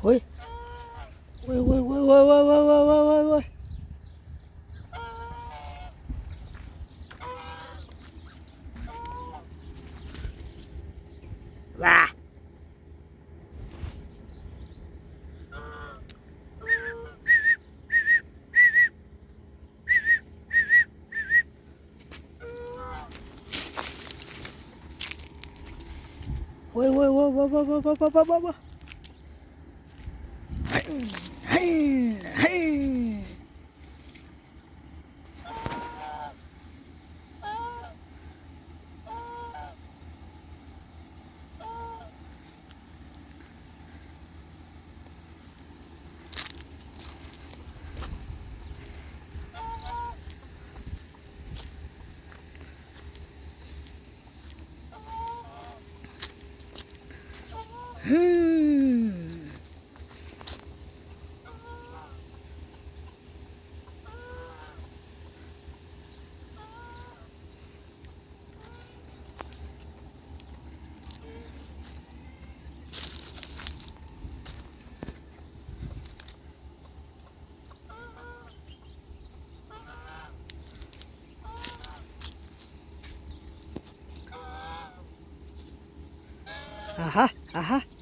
เฮ้ยเว้ยเว้ยเว้ยเว้ยเว้ยเว้ยเว้ยเว้ยเว้ยเว้ยว้าเว้ยเว้ยเว้ยเว้ยเว้ยเว้ยเว้ยเว้ยเว้ยเว้ยเฮ้ยเฮ้ยฮึมอ่าฮะอ่าฮะ